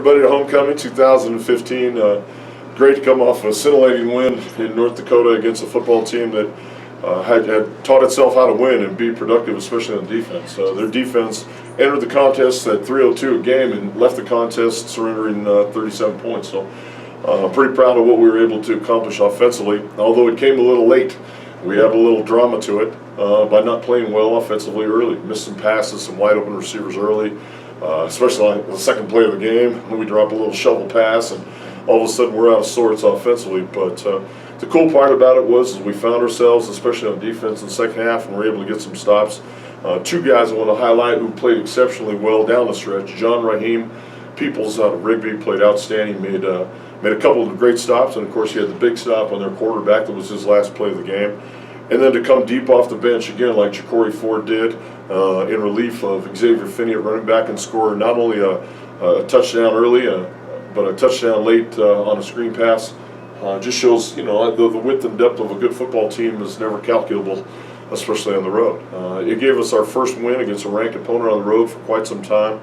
everybody to homecoming 2015. Great to come off a scintillating win in North Dakota against a football team that had taught itself how to win and be productive, especially on defense. Their defense entered the contest at 3:02 a game and left the contest surrendering 37 points. So pretty proud of what we were able to accomplish offensively, although it came a little late. We had a little drama to it by not playing well offensively early. Missed some passes, some wide open receivers early, especially on the second play of the game when we drop a little shovel pass and all of a sudden we're out of sorts offensively. But the cool part about it was we found ourselves, especially on defense in the second half, and we're able to get some stops. Two guys I want to highlight who played exceptionally well down the stretch. John Raheem Peoples out of Rigby played outstanding, made a couple of great stops, and of course he had the big stop on their quarterback that was his last play of the game. And then to come deep off the bench again like Ja'Cory Ford did in relief of Xavier Finney at running back and score not only a touchdown early but a touchdown late on a screen pass. Just shows, the width and depth of a good football team is never calculable, especially on the road. It gave us our first win against a ranked opponent on the road for quite some time.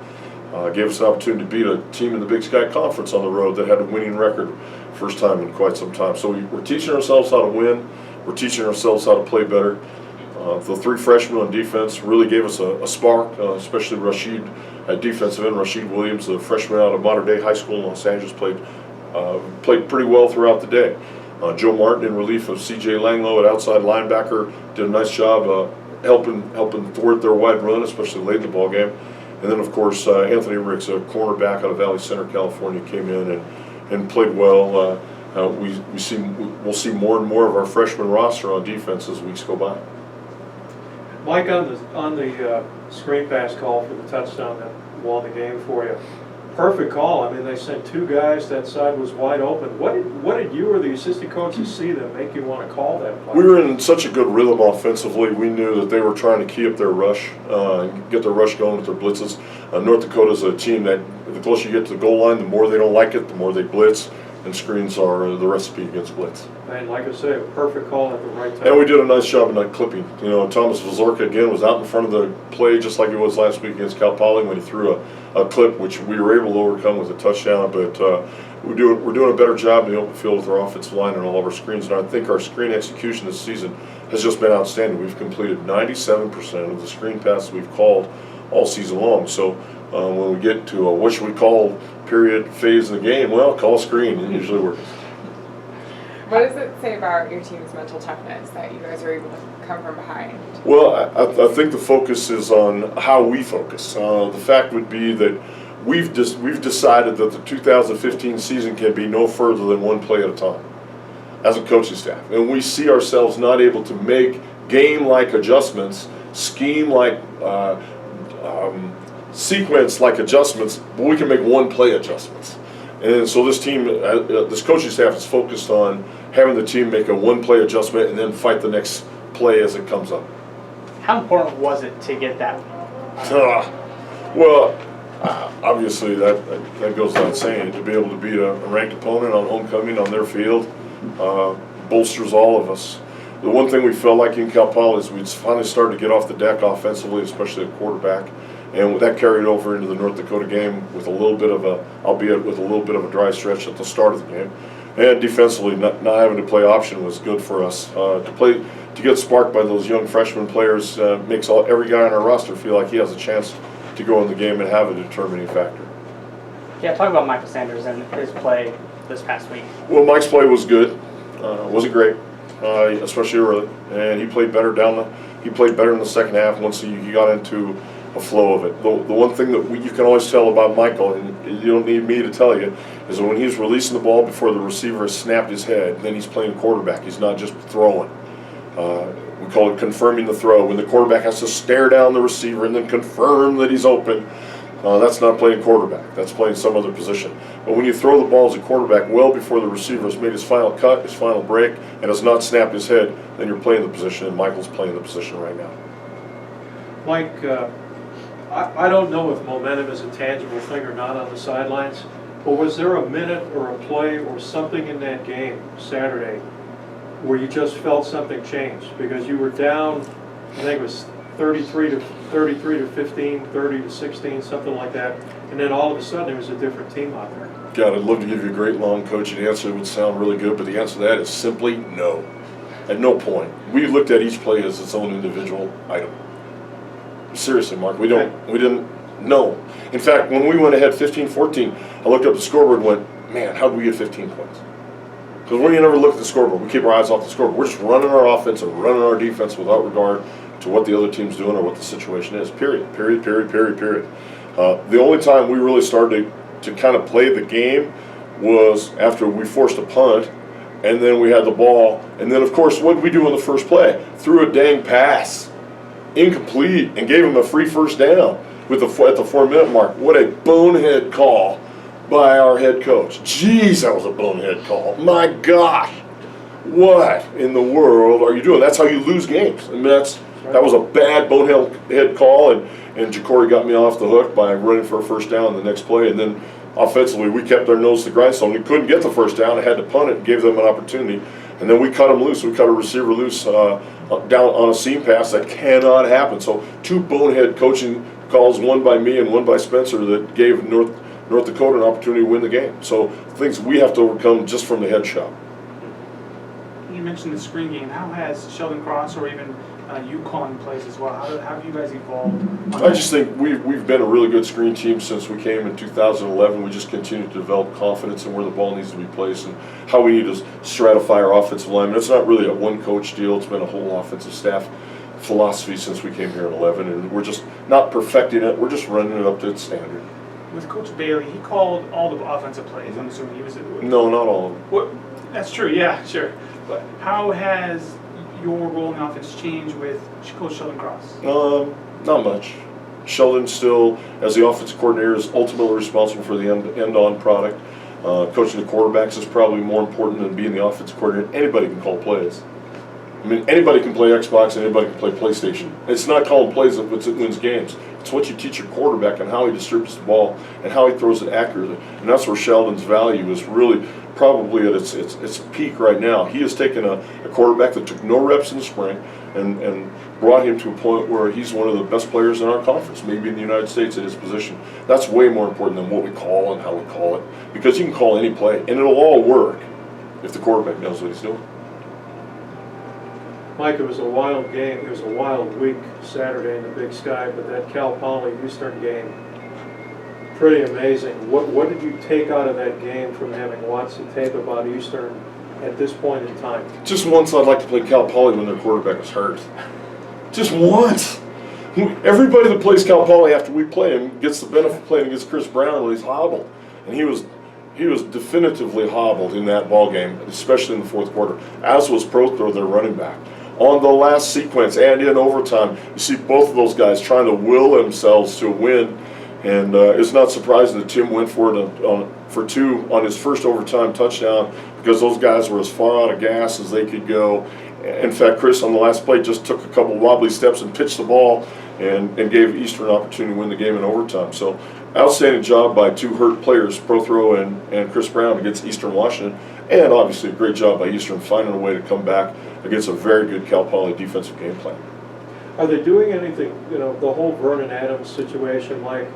Gave us an opportunity to beat a team in the Big Sky Conference on the road that had a winning record first time in quite some time. So we're teaching ourselves how to win. We're teaching ourselves how to play better. The three freshmen on defense really gave us a spark, especially Rashid at defensive end. Rashid Williams, the freshman out of Modern Day High School in Los Angeles, played pretty well throughout the day. Joe Martin in relief of C.J. Langlow at outside linebacker did a nice job helping thwart their wide run, especially late in the ball game. And then, of course, Anthony Ricks, a cornerback out of Valley Center, California, came in and played well. We'll see more and more of our freshman roster on defense as weeks go by. Mike, on the screen pass call for the touchdown that won the game for you, perfect call. I mean, they sent two guys. That side was wide open. What did you or the assistant coaches see that make you want to call that play? We were in such a good rhythm offensively. We knew that they were trying to key up their rush, get their rush going with their blitzes. North Dakota's a team that the closer you get to the goal line, the more they don't like it, the more they blitz. And screens are the recipe against blitz. And like I say, a perfect call at the right time. And we did a nice job of not clipping. Thomas Vazorka again was out in front of the play just like he was last week against Cal Poly when he threw a clip, which we were able to overcome with a touchdown. But we're doing a better job in the open field with our offensive line and all of our screens. And I think our screen execution this season has just been outstanding. We've completed 97% of the screen passes we've called all season long. So when we get to what should we call period phase in the game, well, call a screen. It usually works. What does it say about your team's mental toughness that you guys are able to come from behind? Well, I think the focus is on how we focus. The fact would be that we've decided that the 2015 season can be no further than one play at a time as a coaching staff. And we see ourselves not able to make game-like adjustments, scheme-like sequence-like adjustments, but we can make one-play adjustments. And so this team, this coaching staff is focused on having the team make a one-play adjustment and then fight the next play as it comes up. How important was it to get that? Well, obviously that goes without saying. To be able to beat a ranked opponent on homecoming on their field bolsters all of us. The one thing we felt like in Cal Poly is we'd finally started to get off the deck offensively, especially at quarterback. And that carried over into the North Dakota game with a little bit of a dry stretch at the start of the game. And defensively, not having to play option was good for us. To get sparked by those young freshman players makes every guy on our roster feel like he has a chance to go in the game and have a determining factor. Yeah, talk about Michael Sanders and his play this past week. Well, Mike's play was good. Wasn't great, especially early, and he played better He played better in the second half once he got into a flow of it. The one thing that you can always tell about Michael, and you don't need me to tell you, is that when he's releasing the ball before the receiver has snapped his head, then he's playing quarterback. He's not just throwing. We call it confirming the throw. When the quarterback has to stare down the receiver and then confirm that he's open, that's not playing quarterback. That's playing some other position. But when you throw the ball as a quarterback well before the receiver has made his final cut, his final break, and has not snapped his head, then you're playing the position, and Michael's playing the position right now. Mike, I don't know if momentum is a tangible thing or not on the sidelines, but was there a minute or a play or something in that game Saturday where you just felt something change? Because you were down, I think it was 33 to 15, 30 to 16, something like that. and then all of a sudden there was a different team out there. God, I'd love to give you a great long coaching answer. It would sound really good, but the answer to that is simply no. At no point. We looked at each play as its own individual item. Seriously, Mark, we didn't know. In fact, when we went ahead 15-14, I looked up the scoreboard and went, man, how did we get 15 points? Because when you never look at the scoreboard, we keep our eyes off the scoreboard. We're just running our offense and running our defense without regard to what the other team's doing or what the situation is. Period. The only time we really started to kind of play the game was after we forced a punt, and then we had the ball. And then, of course, what did we do on the first play? Threw a dang pass, incomplete, and gave him a free first down at the 4-minute mark. What a bonehead call by our head coach. Jeez, that was a bonehead call. My gosh, what in the world are you doing? That's how you lose games. I mean, that was a bad bonehead call, and Jacory got me off the hook by running for a first down the next play. And then offensively, we kept our nose to the grindstone. We couldn't get the first down. I had to punt it and gave them an opportunity. And then we cut them loose. We cut a receiver loose down on a seam pass. That cannot happen. So 2 bonehead coaching calls, one by me and one by Spencer, that gave North Dakota an opportunity to win the game. So things we have to overcome just from the head shop. You mentioned the screen game. How has Sheldon Cross or even you calling plays as well? How have you guys evolved? I just think we've been a really good screen team since we came in 2011. We just continue to develop confidence in where the ball needs to be placed and how we need to stratify our offensive linemen. It's not really a one-coach deal. It's been a whole offensive staff philosophy since we came here in 11, and we're just not perfecting it. We're just running it up to its standard. With Coach Bailey, he called all the offensive plays. I'm assuming he was. No, not all of them. What? That's true. Yeah, sure. But how has your role in the offense changed with Coach Sheldon Cross? Not much. Sheldon still, as the offensive coordinator, is ultimately responsible for the end-on product. Coaching the quarterbacks is probably more important than being the offensive coordinator. Anybody can call plays. I mean, anybody can play Xbox, and anybody can play PlayStation. It's not calling plays that wins games. It's what you teach your quarterback and how he distributes the ball and how he throws it accurately. And that's where Sheldon's value is really probably at its peak right now. He has taken a quarterback that took no reps in the spring and brought him to a point where he's one of the best players in our conference, maybe in the United States at his position. That's way more important than what we call and how we call it, because you can call any play, and it'll all work if the quarterback knows what he's doing. Mike, it was a wild game. It was a wild week Saturday in the Big Sky, but that Cal Poly Eastern game, pretty amazing. What did you take out of that game from having watched the tape about Eastern at this point in time? Just once I'd like to play Cal Poly when their quarterback was hurt. Just once. Everybody that plays Cal Poly after we play him gets the benefit of playing against Chris Brown when he's hobbled. And he was definitively hobbled in that ball game, especially in the fourth quarter, as was Prothro, their running back. On the last sequence and in overtime, you see both of those guys trying to will themselves to a win. And it's not surprising that Tim went for it for 2 on his first overtime touchdown, because those guys were as far out of gas as they could go. In fact, Chris on the last play just took a couple wobbly steps and pitched the ball and gave Eastern an opportunity to win the game in overtime. So outstanding job by 2 hurt players, Prothro and Chris Brown, against Eastern Washington. And obviously a great job by Eastern finding a way to come back against a very good Cal Poly defensive game plan. Are they doing anything, the whole Vernon Adams situation, like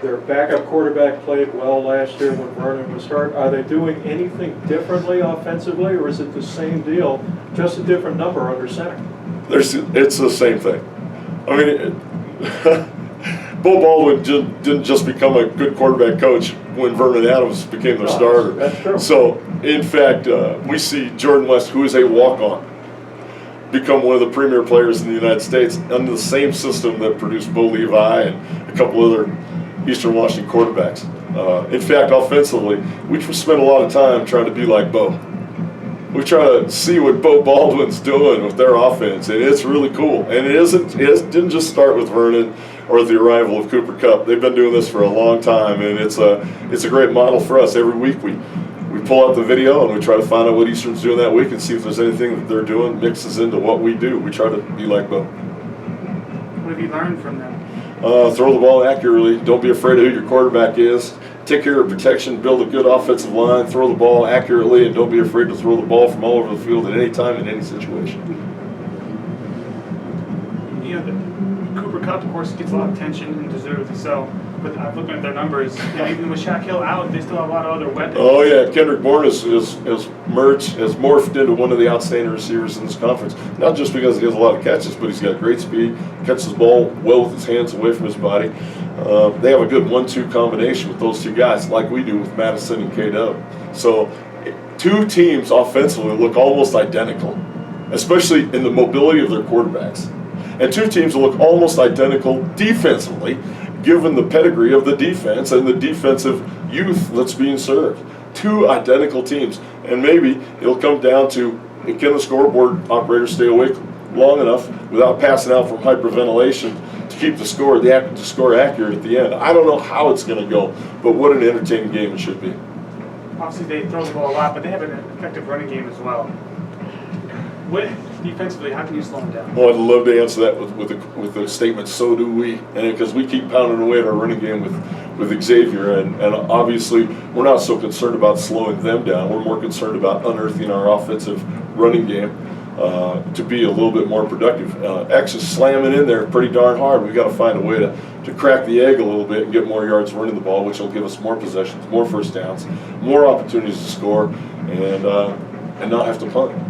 their backup quarterback played well last year when Vernon was hurt. Are they doing anything differently offensively, or is it the same deal, just a different number under center? It's the same thing. I mean, Bo Baldwin didn't just become a good quarterback coach when Vernon Adams became their starter. That's true. So, in fact, we see Jordan West, who is a walk-on, become one of the premier players in the United States under the same system that produced Bo Levi and a couple other Eastern Washington quarterbacks. In fact, offensively, we spent a lot of time trying to be like Bo. We try to see what Bo Baldwin's doing with their offense, and it's really cool. And it didn't just start with Vernon or the arrival of Cooper Kupp. They've been doing this for a long time, and it's a great model for us. Every week we pull out the video and we try to find out what Eastern's doing that week and see if there's anything that they're doing mixes into what we do. We try to be like Bo. What have you learned from them? Throw the ball accurately. Don't be afraid of who your quarterback is. Take care of protection, build a good offensive line, throw the ball accurately, and don't be afraid to throw the ball from all over the field at any time in any situation. Cooper Kupp, of course, gets a lot of attention and deservedly so. but I'm looking at their numbers. Even with Shaq Hill out, they still have a lot of other weapons. Oh yeah, Kendrick Bourne has morphed into one of the outstanding receivers in this conference. Not just because he has a lot of catches, but he's got great speed, catches the ball well with his hands away from his body. They have a good 1-2 combination with those two guys, like we do with Madison and K-Dub. So two teams offensively look almost identical, especially in the mobility of their quarterbacks. And two teams look almost identical defensively, given the pedigree of the defense and the defensive youth that's being served. Two identical teams. And maybe it'll come down to, can the scoreboard operator stay awake long enough without passing out from hyperventilation to keep the score accurate at the end? I don't know how it's going to go, but what an entertaining game it should be. Obviously, they throw the ball a lot, but they have an effective running game as well. Defensively, how can you slow them down? Well, I'd love to answer that with a statement, so do we. And because we keep pounding away at our running game with Xavier, and obviously we're not so concerned about slowing them down. We're more concerned about unearthing our offensive running game to be a little bit more productive. X is slamming in there pretty darn hard. We've got to find a way to crack the egg a little bit and get more yards running the ball, which will give us more possessions, more first downs, more opportunities to score, and not have to punt.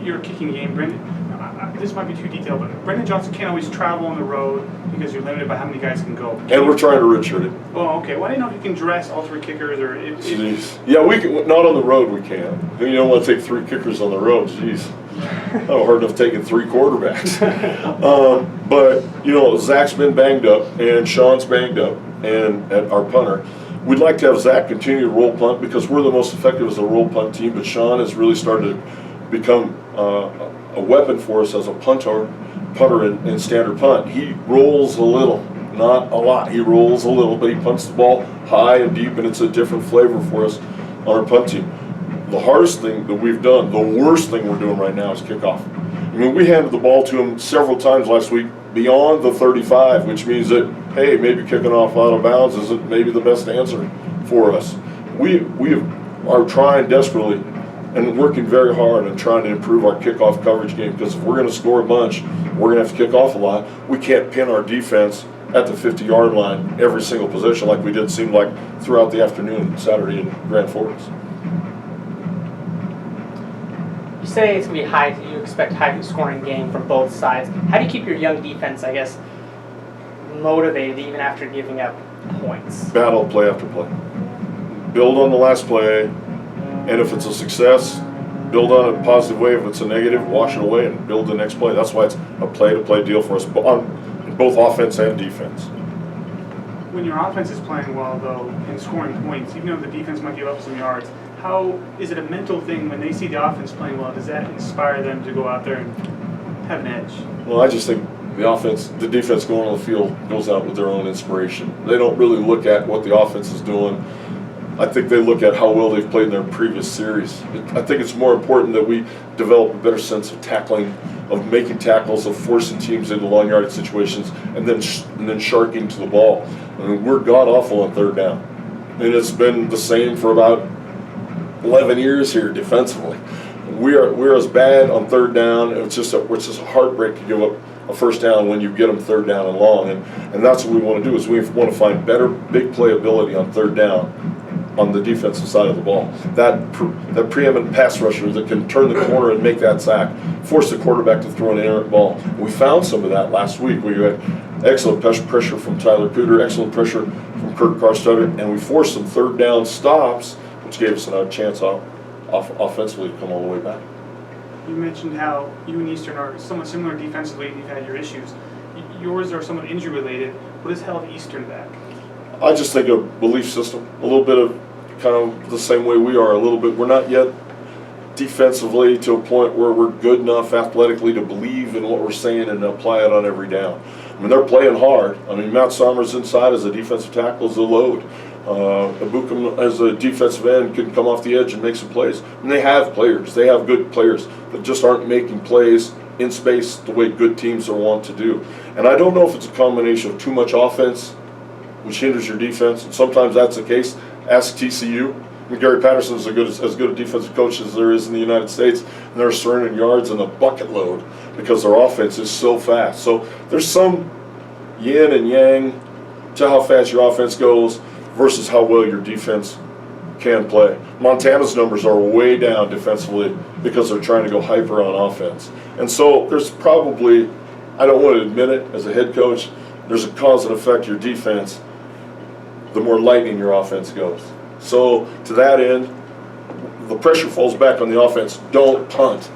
Your kicking game, Brendan, this might be too detailed, but Brendan Johnson can't always travel on the road because you're limited by how many guys can go. And we're trying to redshirt it. Oh, okay. Well, I didn't know if you can dress all three kickers or Jeez. Yeah, we can. Not on the road, we can. You don't want to take three kickers on the road. Jeez, oh, hard enough taking three quarterbacks. But Zach's been banged up, and Sean's banged up, and our punter. We'd like to have Zach continue to roll punt because we're the most effective as a roll punt team. But Sean has really started to become a weapon for us as a punter in standard punt. He rolls a little, not a lot. He rolls a little, but he punts the ball high and deep, and it's a different flavor for us on our punt team. The hardest thing that we've done, the worst thing we're doing right now is kickoff. I mean, we handed the ball to him several times last week beyond the 35, which means that, hey, maybe kicking off out of bounds isn't maybe the best answer for us. We are trying desperately and working very hard on trying to improve our kickoff coverage game, because if we're going to score a bunch, we're going to have to kick off a lot. We can't pin our defense at the 50-yard line every single possession like we did seem like throughout the afternoon Saturday in Grand Forks. You say it's going to be high, you expect high-scoring game from both sides. How do you keep your young defense, I guess, motivated even after giving up points? Battle play after play. Build on the last play. And if it's a success, build on it a positive way. If it's a negative, wash it away and build the next play. That's why it's a play-to-play deal for us in both offense and defense. When your offense is playing well, though, and scoring points, even though the defense might give up some yards, how is it a mental thing when they see the offense playing well? Does that inspire them to go out there and have an edge? Well, I just think the defense going on the field goes out with their own inspiration. They don't really look at what the offense is doing. I think they look at how well they've played in their previous series. I think it's more important that we develop a better sense of tackling, of making tackles, of forcing teams into long yardage situations, and then sharking to the ball. I mean, we're god-awful on third down. And it's been the same for about 11 years here defensively. We're as bad on third down. It's just a heartbreak to give up a first down when you get them third down and long. And that's what we want to do, is we want to find better big play ability on third down on the defensive side of the ball. That preeminent pass rusher that can turn the corner and make that sack, force the quarterback to throw an errant ball. We found some of that last week. We had excellent pressure from Tyler Cooter, excellent pressure from Kirk Carstutter, and we forced some third down stops, which gave us another chance offensively to come all the way back. You mentioned how you and Eastern are somewhat similar defensively, and you've had your issues. Yours are somewhat injury-related. What has held Eastern back? I just think a belief system, a little bit of kind of the same way we are a little bit. We're not yet defensively to a point where we're good enough athletically to believe in what we're saying and apply it on every down. I mean, they're playing hard. I mean, Matt Somers inside as a defensive tackle is a load. Abukum as a defensive end can come off the edge and make some plays. And they have players. They have good players that just aren't making plays in space the way good teams are wont to do. And I don't know if it's a combination of too much offense, which hinders your defense, and sometimes that's the case. Ask TCU. I mean, Gary Patterson is as good a defensive coach as there is in the United States, and they're surrendering yards in a bucket load because their offense is so fast. So there's some yin and yang to how fast your offense goes versus how well your defense can play. Montana's numbers are way down defensively because they're trying to go hyper on offense. And so there's probably, I don't want to admit it as a head coach, there's a cause and effect to your defense the more lightning your offense goes. So to that end, the pressure falls back on the offense. Don't punt.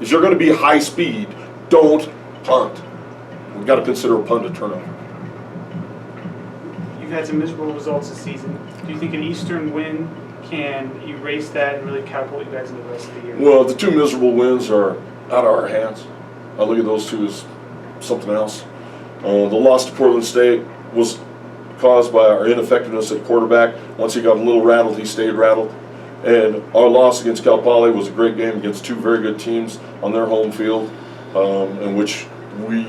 If you're going to be high speed, don't punt. We've got to consider a punt a turnover. You've had some miserable results this season. Do you think an Eastern win can erase that and really catapult you guys in the rest of the year? Well, the two miserable wins are out of our hands. I look at those two as something else. The loss to Portland State was caused by our ineffectiveness at quarterback. Once he got a little rattled, he stayed rattled. And our loss against Cal Poly was a great game against two very good teams on their home field, in which we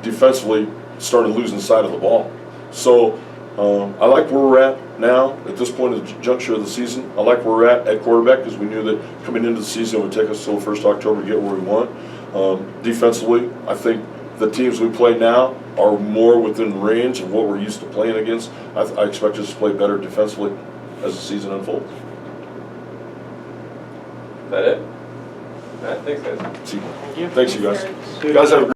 defensively started losing sight of the ball. So I like where we're at now at this point at the juncture of the season. I like where we're at quarterback because we knew that coming into the season it would take us till the 1st October to get where we want. Defensively, I think the teams we play now are more within range of what we're used to playing against. I expect us to play better defensively as the season unfolds. Is that it? All right, thanks, guys. See, Thank you. thanks, you guys. See you. Guys have a